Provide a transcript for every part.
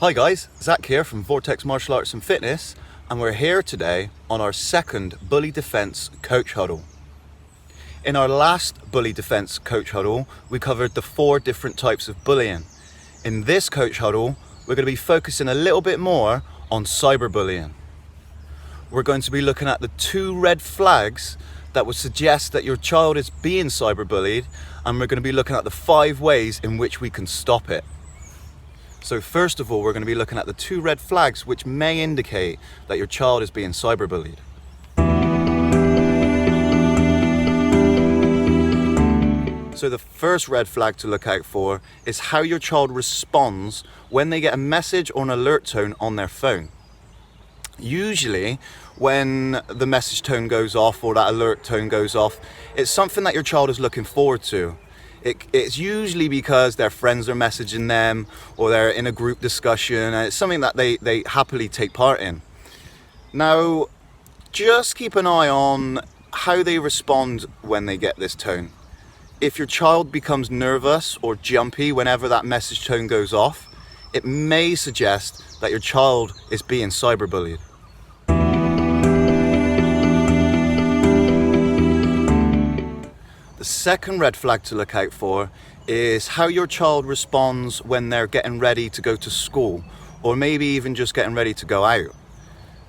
Hi guys, Zach here from VORTEX Martial Arts and Fitness, and we're here today on our second Bully Defense Coach Huddle. In our last Bully Defense Coach Huddle, we covered the 4 different types of bullying. In this Coach Huddle, we're going to be focusing a little bit more on cyberbullying. We're going to be looking at the 2 red flags that would suggest that your child is being cyberbullied, and we're going to be looking at the 5 ways in which we can stop it. So first of all, we're going to be looking at the 2 red flags which may indicate that your child is being cyberbullied. So the first red flag to look out for is how your child responds when they get a message or an alert tone on their phone. Usually, when the message tone goes off or that alert tone goes off, it's something that your child is looking forward to. It's usually because their friends are messaging them or they're in a group discussion, and it's something that they happily take part in. Now, just keep an eye on how they respond when they get this tone. If your child becomes nervous or jumpy whenever that message tone goes off, it may suggest that your child is being cyberbullied. The second red flag to look out for is how your child responds when they're getting ready to go to school, or maybe even just getting ready to go out.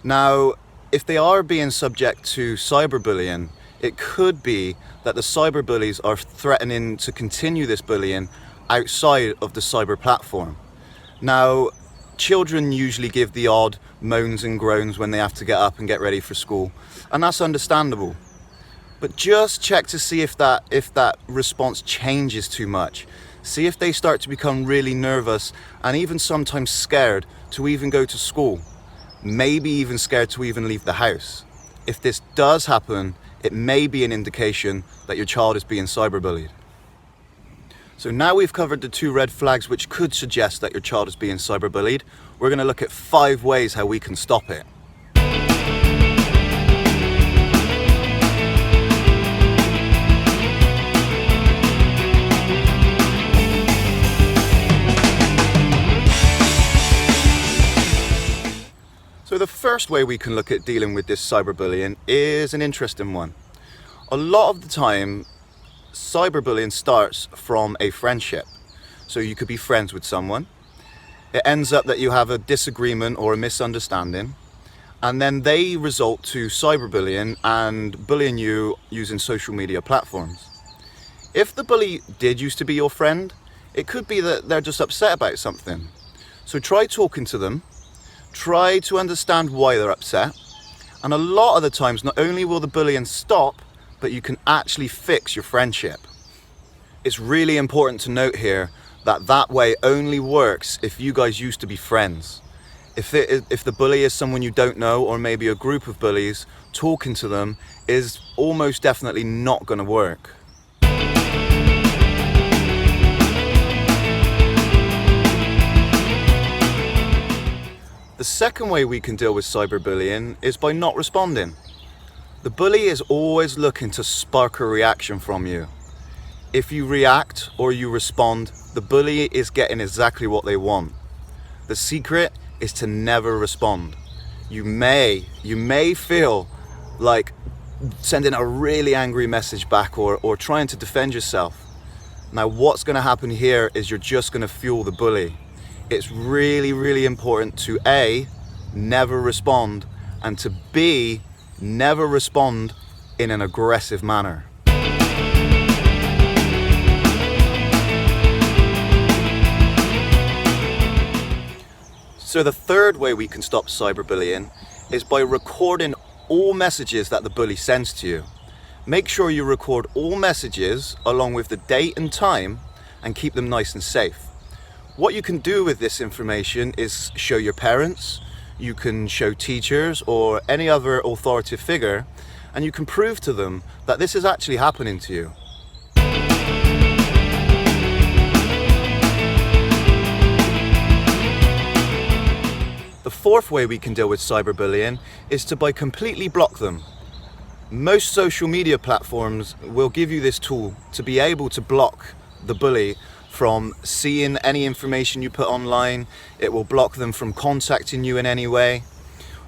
Now, if they are being subject to cyberbullying, it could be that the cyberbullies are threatening to continue this bullying outside of the cyber platform. Now, children usually give the odd moans and groans when they have to get up and get ready for school, and that's understandable. But just check to see if that response changes too much. See if they start to become really nervous and even sometimes scared to even go to school. Maybe even scared to even leave the house. If this does happen, it may be an indication that your child is being cyberbullied. So now we've covered the 2 red flags which could suggest that your child is being cyberbullied. We're going to look at 5 ways how we can stop it. So the first way we can look at dealing with this cyberbullying is an interesting one. A lot of the time, cyberbullying starts from a friendship. So you could be friends with someone. It ends up that you have a disagreement or a misunderstanding, and then they result to cyberbullying and bullying you using social media platforms. If the bully did used to be your friend, it could be that they're just upset about something. So try talking to them. Try to understand why they're upset, and a lot of the times not only will the bullying stop, but you can actually fix your friendship. It's really important to note here that that way only works if you guys used to be friends. If the bully is someone you don't know, or maybe a group of bullies, talking to them is almost definitely not going to work. The second way we can deal with cyberbullying is by not responding. The bully is always looking to spark a reaction from you. If you react or you respond, the bully is getting exactly what they want. The secret is to never respond. You may feel like sending a really angry message back or trying to defend yourself. Now, what's going to happen here is you're just going to fuel the bully. It's really, really important to A, never respond, and to B, never respond in an aggressive manner. So the third way we can stop cyberbullying is by recording all messages that the bully sends to you. Make sure you record all messages along with the date and time and keep them nice and safe. What you can do with this information is show your parents, you can show teachers or any other authoritative figure, and you can prove to them that this is actually happening to you. The fourth way we can deal with cyberbullying is by completely block them. Most social media platforms will give you this tool to be able to block the bully from seeing any information you put online. It will block them from contacting you in any way.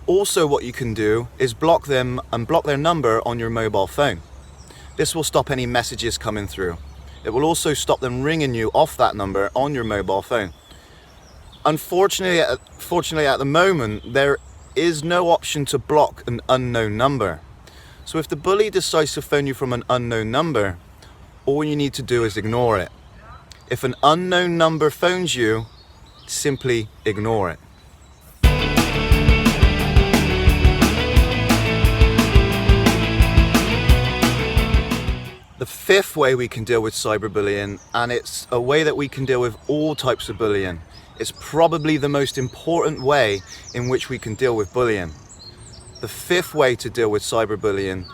Also, what you can do is block them and block their number on your mobile phone. This will stop any messages coming through. It will also stop them ringing you off that number on your mobile phone. Unfortunately, at the moment, there is no option to block an unknown number. So if the bully decides to phone you from an unknown number, all you need to do is ignore it. If an unknown number phones you, simply ignore it. The fifth way we can deal with cyberbullying, and it's a way that we can deal with all types of bullying, it's probably the most important way in which we can deal with bullying. The fifth way to deal with cyberbullying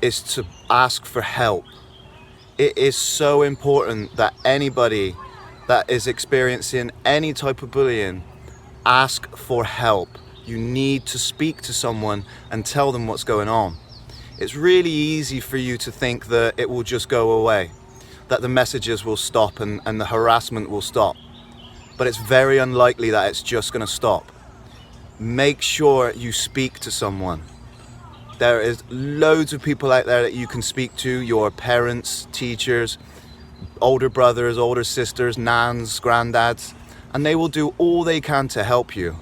is to ask for help. It is so important that anybody that is experiencing any type of bullying, ask for help. You need to speak to someone and tell them what's going on. It's really easy for you to think that it will just go away, that the messages will stop and the harassment will stop. But it's very unlikely that it's just going to stop. Make sure you speak to someone. There is loads of people out there that you can speak to, your parents, teachers, older brothers, older sisters, nans, granddads, and they will do all they can to help you.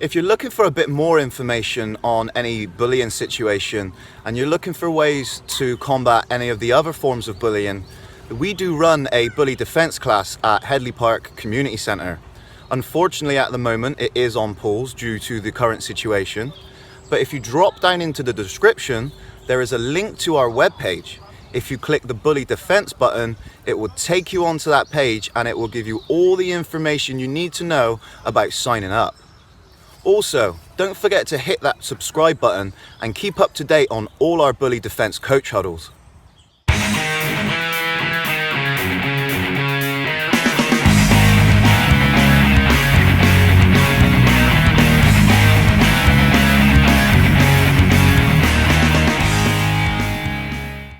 If you're looking for a bit more information on any bullying situation and you're looking for ways to combat any of the other forms of bullying, we do run a bully defense class at Headley Park Community Centre. Unfortunately, at the moment, it is on pause due to the current situation. But if you drop down into the description, there is a link to our webpage. If you click the bully defense button, it will take you onto that page and it will give you all the information you need to know about signing up. Also, don't forget to hit that subscribe button and keep up to date on all our bully defense coach huddles.